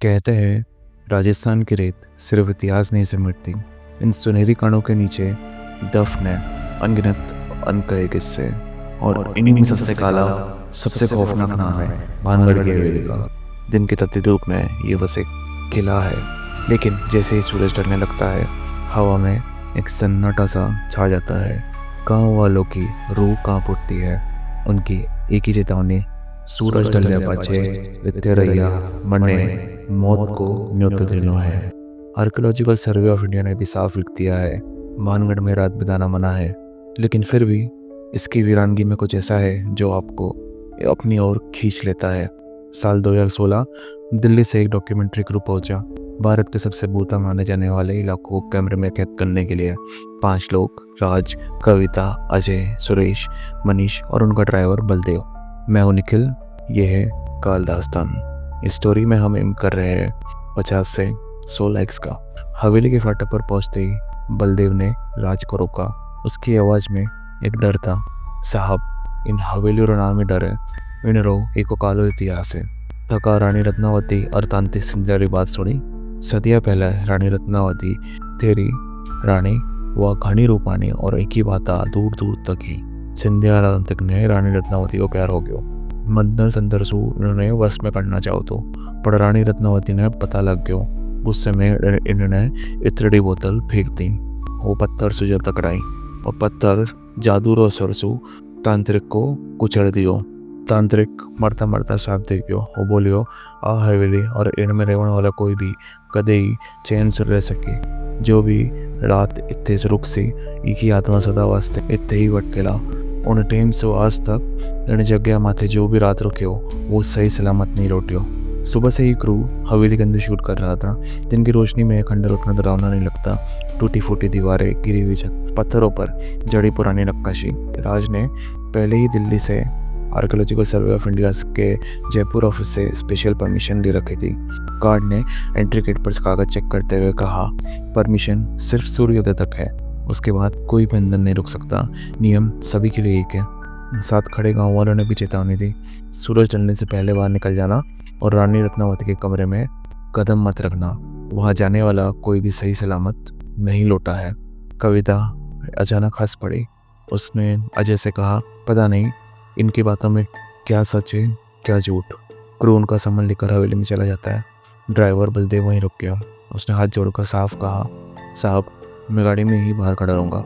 कहते हैं राजस्थान की रेत सिर्फ इतिहास नहीं सिमटती, इन सुनहरी कणों के नीचे दफन है अनगिनत अनकहे किस्से। और इन्हीं में सबसे काला, सबसे खौफनाक नाम है भानगढ़ की हवेली का। दिन की तपती धूप में ये बस एक किला है, लेकिन जैसे ही सूरज ढलने लगता है हवा में एक सन्नाटा सा छा जाता है। गाँव वालों की रूह कांप उठती है, उनकी एक ही चेतावनी सूरज ढलने पाछे वित्ते रैया मरने मौत को न्योत देना है। आर्कियोलॉजिकल सर्वे ऑफ इंडिया ने भी साफ लिख दिया है, भानगढ़ में रात बिताना मना है। लेकिन फिर भी इसकी वीरानगी में कुछ ऐसा है जो आपको अपनी ओर खींच लेता है। साल 2016 दिल्ली से एक डॉक्यूमेंट्री क्रू पहुंचा भारत के सबसे भूता माने जाने वाले इलाकों को कैमरे में कैद करने के लिए। 5 लोग, राज, कविता, अजय, सुरेश, मनीष और उनका ड्राइवर बलदेव। मैं हूं निखिल, ये है काल दास्तान। इस स्टोरी में हम एम कर रहे हैं 50 से 100 लाइक्स का। हवेली के फाटक पर पहुंचते ही बलदेव ने राज को रोका। उसकी आवाज़ में एक डर था। साहब, इन हवेली रो नाम ही डर है, इन रो एको कालो इतिहास है। थका रानी रत्नावती और तांत्रिक सिंजारी बात सुनी। सदियाँ पहले रानी रत्नावती तेरी रानी वह घनी रूपानी और एक ही बात दूर दूर तक ही। सिंधिया तक ने रानी रत्नावती को प्यार हो गयो। मंदर संदरसू उन्होंने वश में करना चाहो तो, पर रानी रत्नावती ने पता लग गयो। गुस्से में इन्होंने इतनी बोतल फेंक दी। वो पत्थर से जो टकराई और पत्थर जादू रो सरसू तांत्रिक को कुचल दियो। तांत्रिक मरता मरता साफ दे गयो। वो बोलियो, आ हवेली और इनमें रहने वाला कोई भी कदे ही चैन से रह सके। जो भी रात इतने से रुक सी एक ही आत्मा सदा वास्ते इतने ही भटकेला। उन टाइम से आज तक इन जगह माथे जो भी रात रुके हो वो सही सलामत नहीं लौटियो। सुबह से ही क्रू हवेली के अंदर शूट कर रहा था। दिन की रोशनी में खंडर उतना डरावना नहीं लगता। टूटी फूटी दीवारें, गिरी हुई छत, पत्थरों पर जड़ी पुरानी नक्काशी। राज ने पहले ही दिल्ली से आर्कियोलॉजिकल सर्वे ऑफ इंडिया के जयपुर ऑफिस से स्पेशल परमिशन ले रखी थी। गार्ड ने एंट्री गेट पर कागज चेक करते हुए कहा, परमिशन सिर्फ सूर्योदय तक है, उसके बाद कोई भी अंदर नहीं रुक सकता। नियम सभी के लिए एक है। साथ खड़े गाँव वालों ने भी चेतावनी दी, सूरज ढलने से पहले बाहर निकल जाना और रानी रत्नावती के कमरे में कदम मत रखना। वहाँ जाने वाला कोई भी सही सलामत नहीं लौटा है। कविता अचानक हंस पड़ी। उसने अजय से कहा, पता नहीं इनकी बातों में क्या सच है क्या झूठ। क्रू उनका सामान लेकर हवेली में चला जाता है। ड्राइवर बलदेव वहीं रुक गया। उसने हाथ जोड़कर साफ कहा, साहब मैं गाड़ी में ही बाहर खड़ा रहूँगा,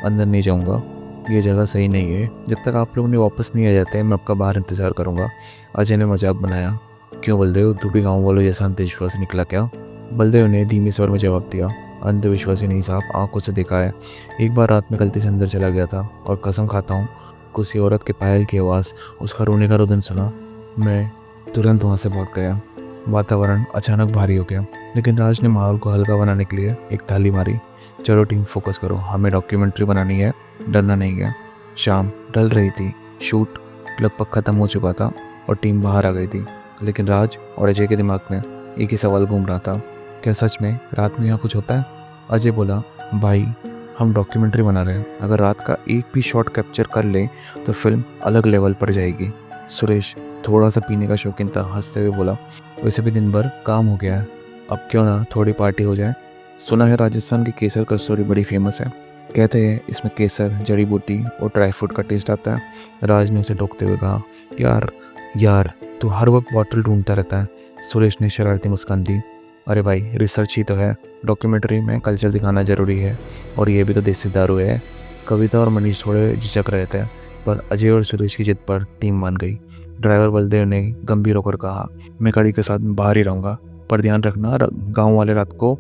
अंदर नहीं जाऊँगा। ये जगह सही नहीं है। जब तक आप लोग ने वापस नहीं आ जाते मैं आपका बाहर इंतज़ार करूँगा। अजय ने मजाक बनाया, क्यों बलदेव, तू भी गाँव वालों जैसा अंधविश्वासी निकला क्या? बलदेव ने धीमे स्वर में जवाब दिया, अंधविश्वासी नहीं साहब, आंखों से देखा है। एक बार रात में गलती से अंदर चला गया था और कसम खाता हूँ किसी औरत के पायल की आवाज़, उसका रोने का रुदन सुना। मैं तुरंत वहाँ से भाग गया। वातावरण अचानक भारी हो गया, लेकिन राज ने माहौल को हल्का बनाने के लिए एक ताली मारी। चलो टीम, फोकस करो, हमें डॉक्यूमेंट्री बनानी है, डरना नहीं है। शाम ढल रही थी, शूट लगभग ख़त्म हो चुका था और टीम बाहर आ गई थी। लेकिन राज और अजय के दिमाग में एक ही सवाल घूम रहा था, क्या सच में रात में यहाँ कुछ होता है? अजय बोला, भाई हम डॉक्यूमेंट्री बना रहे हैं, अगर रात का एक भी शॉट कैप्चर कर लें तो फिल्म अलग लेवल पर जाएगी। सुरेश थोड़ा सा पीने का शौकीन था, हंसते हुए बोला, वैसे भी दिन भर काम हो गया है, अब क्यों ना थोड़ी पार्टी हो जाए। सुना है राजस्थान की केसर कचौरी बड़ी फेमस है, कहते हैं इसमें केसर, जड़ी बूटी और ड्राई फ्रूट का टेस्ट आता है। राज ने उसे टोकते हुए कहा, यार तू हर वक्त बॉटल ढूंढता रहता है। सुरेश ने शरारती मुस्कान दी, अरे भाई रिसर्च ही तो है, डॉक्यूमेंट्री में कल्चर दिखाना ज़रूरी है, और ये भी तो देसी दारू है। कविता और मनीष थोड़े झिझक रहे थे, पर अजय और सुरेश की जिद पर टीम मान गई। ड्राइवर बलदेव ने गंभीर होकर कहा, मैं गाड़ी के साथ बाहर ही रहूँगा, पर ध्यान रखना गांव वाले रात को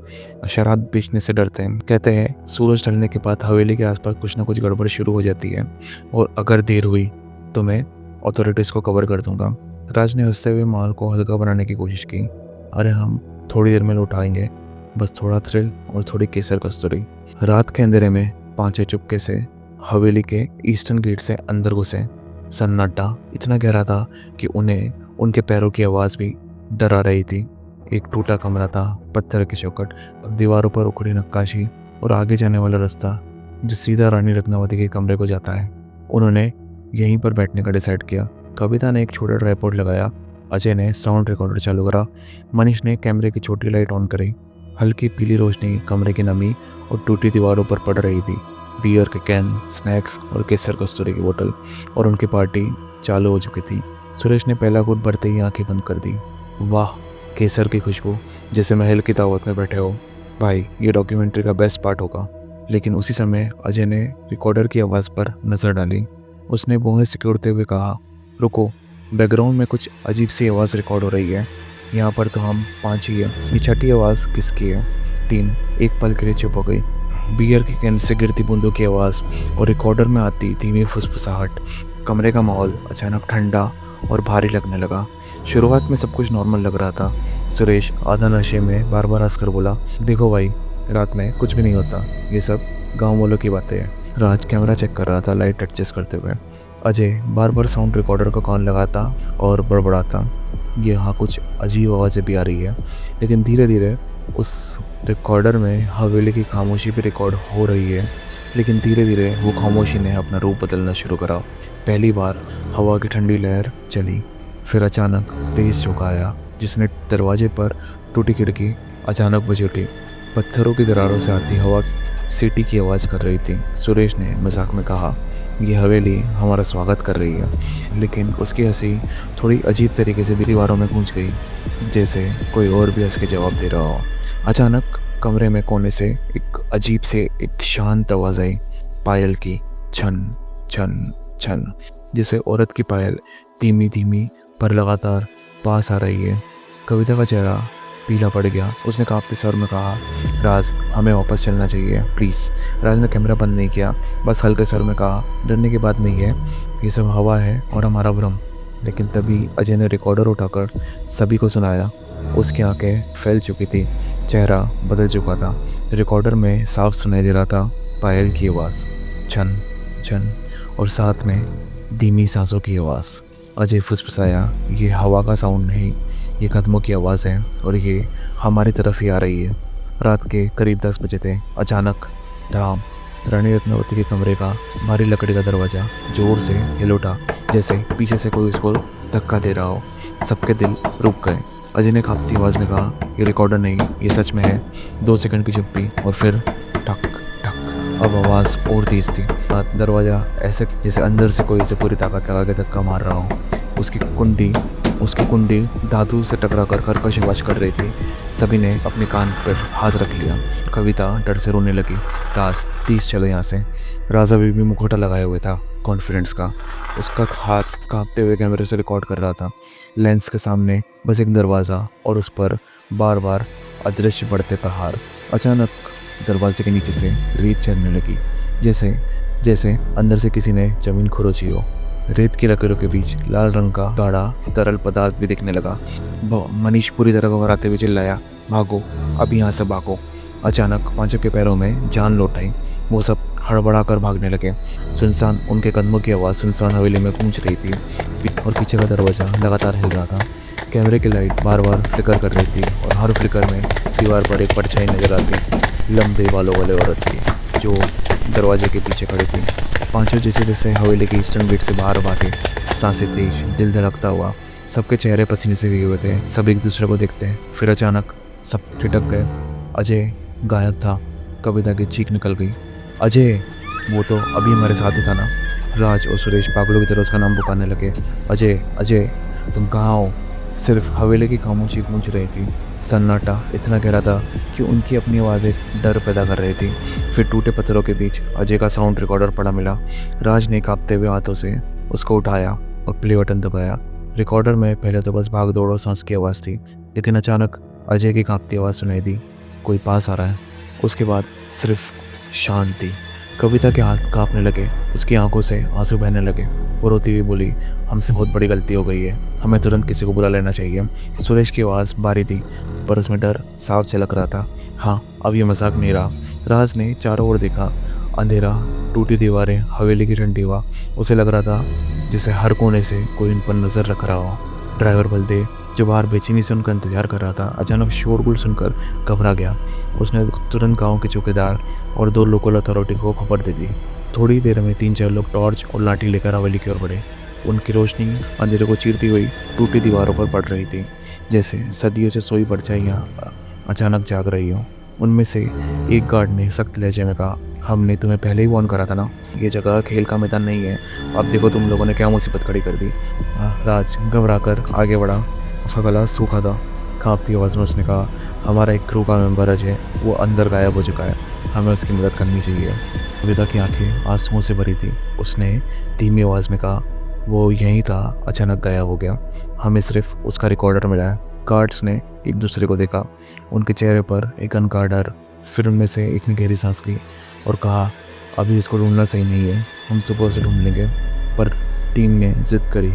शराब बेचने से डरते हैं। कहते हैं सूरज ढलने के बाद हवेली के आसपास कुछ ना कुछ गड़बड़ शुरू हो जाती है, और अगर देर हुई तो मैं अथॉरिटीज़ को कवर कर दूंगा। राज ने हंसते हुए माहौल को हल्का बनाने की कोशिश की, अरे हम थोड़ी देर में लौट आएंगे, बस थोड़ा थ्रिल और थोड़ी केसर कस्तूरी। रात के अंधेरे में 5 चुपके से हवेली के ईस्टर्न गेट से अंदर घुसे। सन्नाटा इतना गहरा था कि उन्हें उनके पैरों की आवाज़ भी डरा रही थी। एक टूटा कमरा था, पत्थर की चौखट, दीवारों पर उखड़ी नक्काशी और आगे जाने वाला रास्ता जो सीधा रानी रत्नावती के कमरे को जाता है। उन्होंने यहीं पर बैठने का डिसाइड किया। कविता ने एक छोटा ट्राइपॉड लगाया अजय ने साउंड रिकॉर्डर चालू करा। मनीष ने कैमरे की छोटी लाइट ऑन करी। हल्की पीली रोशनी कमरे की नमी और टूटी दीवारों पर पड़ रही थी। बियर के कैन, स्नैक्स और केसर कस्तूरी की बोतल और उनकी पार्टी चालू हो चुकी थी। सुरेश ने पहला घूंट भरते ही आंखें बंद कर दी। वाह, केसर की खुशबू, जैसे महल की दावत में बैठे हो। भाई, ये डॉक्यूमेंट्री का बेस्ट पार्ट होगा। लेकिन उसी समय अजय ने रिकॉर्डर की आवाज़ पर नज़र डाली। उसने भौहें सिकुड़ते हुए कहा, रुको, बैकग्राउंड में कुछ अजीब सी आवाज़ रिकॉर्ड हो रही है। यहाँ पर तो हम 5 ही हैं। ये छठी आवाज़ किसकी है? 3 एक पल के लिए चुप हो गई। बियर के कैन से गिरती बूंदों की आवाज़ और रिकॉर्डर में आती धीमी फुसफुसाहट। कमरे का माहौल अचानक ठंडा और भारी लगने लगा। शुरुआत में सब कुछ नॉर्मल लग रहा था। सुरेश आधा नशे में बार बार हंसकर बोला, देखो भाई, रात में कुछ भी नहीं होता, ये सब गाँव वालों की बातें हैं। राज कैमरा चेक कर रहा था, लाइट एडजस्ट करते हुए। अजय बार बार साउंड रिकॉर्डर को कान लगाता और बड़बड़ाता, यहाँ कुछ अजीब आवाज़ें भी आ रही है। लेकिन धीरे धीरे उस रिकॉर्डर में हवेली की खामोशी भी रिकॉर्ड हो रही है। लेकिन धीरे धीरे वो खामोशी ने अपना रूप बदलना शुरू करा। पहली बार हवा की ठंडी लहर चली, फिर अचानक तेज झोंका आया जिसने दरवाजे पर टूटी खिड़की अचानक बज उठी। पत्थरों की दरारों से आती हवा सीटी की आवाज़ कर रही थी। सुरेश ने मजाक में कहा, ये हवेली हमारा स्वागत कर रही है। लेकिन उसकी हंसी थोड़ी अजीब तरीके से दीवारों में गूंज गई, जैसे कोई और भी हंस के जवाब दे रहा हो। अचानक कमरे में कोने से एक शांत आवाज़ आई, पायल की, छन छन छन, जैसे औरत की पायल धीमी धीमी पर लगातार पास आ रही है। कविता का चेहरा पीला पड़ गया। उसने कांपते स्वर में कहा, राज, हमें वापस चलना चाहिए प्लीज़। राज ने कैमरा बंद नहीं किया, बस हल्के स्वर में कहा, डरने की बात नहीं है, ये सब हवा है और हमारा भ्रम। लेकिन तभी अजय ने रिकॉर्डर उठाकर सभी को सुनाया। उसकी आंखें फैल चुकी थी, चेहरा बदल चुका था। रिकॉर्डर में साफ सुनाई दे रहा था पायल की आवाज़, छन छन, और साथ में धीमी सांसों की आवाज़। अजय फुसफुसाया, ये हवा का साउंड नहीं, ये कदमों की आवाज़ है और ये हमारी तरफ ही आ रही है। रात के करीब 10 बजे थे। अचानक धड़ाम, रानी रत्नावती के कमरे का भारी लकड़ी का दरवाज़ा जोर से हिल उठा, जैसे पीछे से कोई उसको धक्का दे रहा हो। सबके दिल रुक गए। अजय ने कांपती आवाज़ में कहा, ये रिकॉर्डर नहीं, ये सच में है। 2 सेकंड की चुप्पी और फिर ठक ठक। अब आवाज़ और तेज थी। दरवाज़ा ऐसे जैसे अंदर से कोई इसे पूरी ताकत लगा के धक्का मार रहा हो। उसकी कुंडी धातु से टकरा कर कर्कश आवाज कर रही थी। सभी ने अपने कान पर हाथ रख लिया। कविता डर से रोने लगी। राज, प्लीज़ चलो यहाँ से। राजा भी मुखौटा लगाए हुए था, कॉन्फिडेंस का। उसका हाथ कांपते हुए कैमरे से रिकॉर्ड कर रहा था। लेंस के सामने बस एक दरवाज़ा और उस पर बार बार अदृश्य बढ़ते पहाड़। अचानक दरवाजे के नीचे से रेत चलने लगी, जैसे अंदर से किसी ने जमीन खुरोची हो। रेत की लकीरों के बीच लाल रंग का गाढ़ा तरल पदार्थ भी दिखने लगा। मनीष पूरी तरह घबराते हुए चिल्लाया, भागो, अब यहाँ से भागो। अचानक पांचों के पैरों में जान लौट आई। वो सब हड़बड़ा कर भागने लगे। सुनसान उनके कदमों की आवाज़ सुनसान हवेली में गूंज रही थी और पीछे का दरवाज़ा लगातार हिल रहा था। कैमरे की लाइट बार बार फ्लिकर कर रही थी और हर फ्लिकर में दीवार पर एक परछाई नजर आती, लंबे बालों वाले औरत की, जो दरवाजे के पीछे खड़ी थी। पांचों जैसे हवेली के ईस्टर्न गेट से बाहर भागे, सांसें तेज, दिल धड़कता हुआ। सबके चेहरे पसीने से भीगे हुए थे। सब एक दूसरे को देखते, फिर अचानक सब ठिठक गए। अजय गायब था। कविता की चीख निकल गई, अजय, वो तो अभी हमारे साथ ही था ना। राज और सुरेश पागलों की तरह उसका नाम पुकारने लगे, अजय, अजय, तुम कहाँ हो? सिर्फ हवेली की खामोशी गूंज रही थी। सन्नाटा इतना गहरा था कि उनकी अपनी आवाज़ें डर पैदा कर रही थी। फिर टूटे पत्थरों के बीच अजय का साउंड रिकॉर्डर पड़ा मिला। राज ने कांपते हुए हाथों से उसको उठाया और प्ले बटन दबाया। रिकॉर्डर में पहले तो बस भाग दौड़ और सांस की आवाज़ थी, लेकिन अचानक अजय की कांपती आवाज़ सुनाई दी, कोई पास आ रहा है। उसके बाद सिर्फ शांति। कविता के हाथ कांपने लगे, उसकी आंखों से आंसू बहने लगे। वो रोती हुई बोली, हमसे बहुत बड़ी गलती हो गई है, हमें तुरंत किसी को बुला लेना चाहिए। सुरेश की आवाज़ भारी थी, पर उसमें डर साफ झलक रहा था। हाँ, अब ये मजाक नहीं रहा। राज ने चारों ओर देखा, अंधेरा, टूटी दीवारें, हवेली की ठंडी हवा। उसे लग रहा था जैसे हर कोने से कोई उन पर नज़र रख रहा हो। ड्राइवर बलदेव, जो बाहर बेचैनी से उनका इंतजार कर रहा था, अचानक शोरगुल सुनकर घबरा गया। उसने तुरंत गांव के चौकीदार और 2 लोकल अथॉरिटी को खबर दे दी। थोड़ी देर में 3-4 लोग टॉर्च और लाठी लेकर हवेली की ओर बढ़े। उनकी रोशनी अंधेरे को चीरती हुई टूटी दीवारों पर पड़ रही थी, जैसे सदियों से सोई परछाइयाँ अचानक जाग रही हो। उनमें से एक गार्ड ने सख्त लहजे में कहा, हमने तुम्हें पहले ही वार्न करा था ना, ये जगह खेल का मैदान नहीं है। अब देखो तुम लोगों ने क्या मुसीबत खड़ी कर दी। राज घबरा कर आगे बढ़ा, उसका गला सूखा था। कांपती आवाज़ में उसने कहा, हमारा एक क्रू का मेंबर अजय, वो अंदर गायब हो चुका है, हमें उसकी मदद करनी चाहिए। विदा की आंखें आंसुओं से भरी थी। उसने धीमी आवाज़ में कहा, वो यहीं था, अचानक गायब हो गया, हमें सिर्फ उसका रिकॉर्डर मिला है। गार्ड्स ने एक दूसरे को देखा, उनके चेहरे पर एक अनका डर। फिर उनमें से एक ने गहरी सांस ली और कहा, अभी इसको ढूंढना सही नहीं है, हम सुबह से ढूंढ लेंगे। पर टीम ने जिद करी।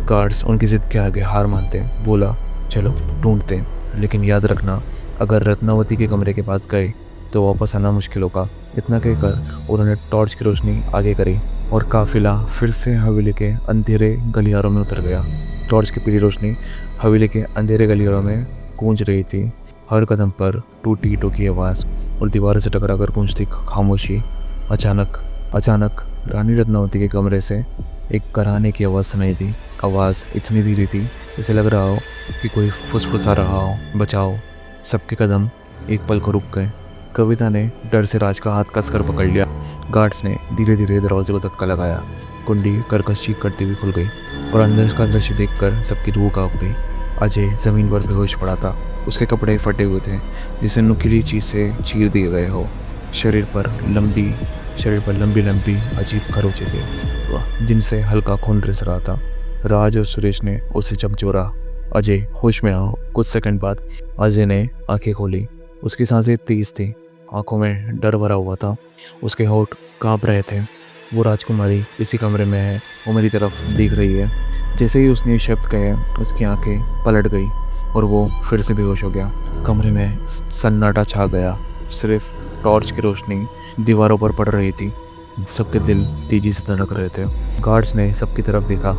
गार्ड्स उनकी जिद के आगे हार मानते, बोला, चलो ढूंढते हैं, लेकिन याद रखना, अगर रत्नावती के कमरे के पास गए तो वापस आना मुश्किल होगा। इतना कहकर उन्होंने टॉर्च की रोशनी आगे करी और काफिला फिर से हवेली के अंधेरे गलियारों में उतर गया। टॉर्च की पीली रोशनी हवेली के अंधेरे गलियारों में गूंज रही थी। हर कदम पर टूटी ईंटों की आवाज़ और दीवार से टकराकर गूंजती खामोशी। अचानक रानी रत्नावती के कमरे से एक कराहने की आवाज़ सुनाई दी। आवाज़ इतनी धीरे थी जैसे लग रहा हो कि कोई फुसफुसा रहा हो, बचाओ। सबके कदम एक पल को रुक गए। कविता ने डर से राज का हाथ कसकर पकड़ लिया। गार्ड्स ने धीरे धीरे दरवाजे को धक्का लगाया। कुंडी कर्कश चीख करती हुई खुल गई और अंदर का दृश्य देखकर सबकी रूह कांप गई। अजय ज़मीन पर बेहोश पड़ा था। उसके कपड़े फटे हुए थे, जिसे नुकीली चीज़ से चीर दिए गए हो। शरीर पर लंबी अजीब खरोंचे थे, जिनसे हल्का खून रिस रहा था। राज और सुरेश ने उसे झकझोरा, अजय होश में आओ। कुछ सेकंड बाद अजय ने आंखें खोली। उसकी सांसें तेज थी, आंखों में डर भरा हुआ था, उसके होंठ कांप रहे थे। वो राजकुमारी इसी कमरे में है, वो मेरी तरफ देख रही है। जैसे ही उसने शब्द कहे, उसकी आंखें पलट गई और वो फिर से बेहोश हो गया। कमरे में सन्नाटा छा गया, सिर्फ टॉर्च की रोशनी दीवारों पर पड़ रही थी। सबके दिल तेजी से धड़क रहे थे। गार्ड्स ने सबकी तरफ देखा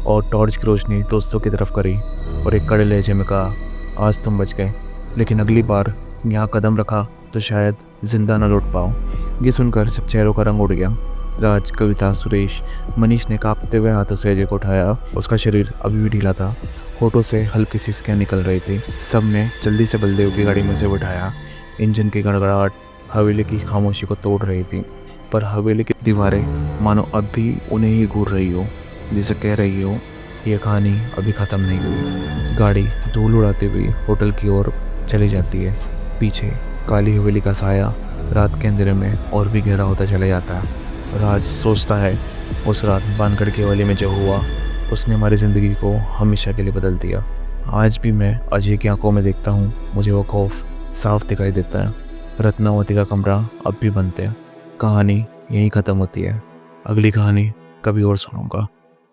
और टॉर्च की रोशनी दोस्तों की तरफ करी और एक कड़े लहजे में कहा, आज तुम बच गए, लेकिन अगली बार यहाँ कदम रखा तो शायद जिंदा न लौट पाओ। ये सुनकर सब चेहरों का रंग उड़ गया। राज, कविता, सुरेश, मनीष ने कांपते हुए हाथों से अजय को उठाया। उसका शरीर अभी भी ढीला था, होठों से हल्की सी सिसकियां निकल रही थी। सब ने जल्दी से बलदेव की गाड़ी में से उठाया। इंजन की गड़गड़ाहट हवेली की खामोशी को तोड़ रही थी, पर हवेली की दीवारें मानो अब भी उन्हें ही घूर रही हो, जिसे कह रही हो, यह कहानी अभी ख़त्म नहीं हुई। गाड़ी धूल उड़ाती हुई होटल की ओर चली जाती है। पीछे काली हवेली का साया रात के अंधेरे में और भी गहरा होता चला जाता है। राज सोचता है, उस रात बानगढ़ की हवेली में जो हुआ, उसने हमारी ज़िंदगी को हमेशा के लिए बदल दिया। आज भी मैं अजय की आंखों में देखता हूँ, मुझे वो खौफ साफ दिखाई देता है। रत्नावती का कमरा अब भी बंद है। कहानी यहीं ख़त्म होती है। अगली कहानी कभी और सुनूंगा।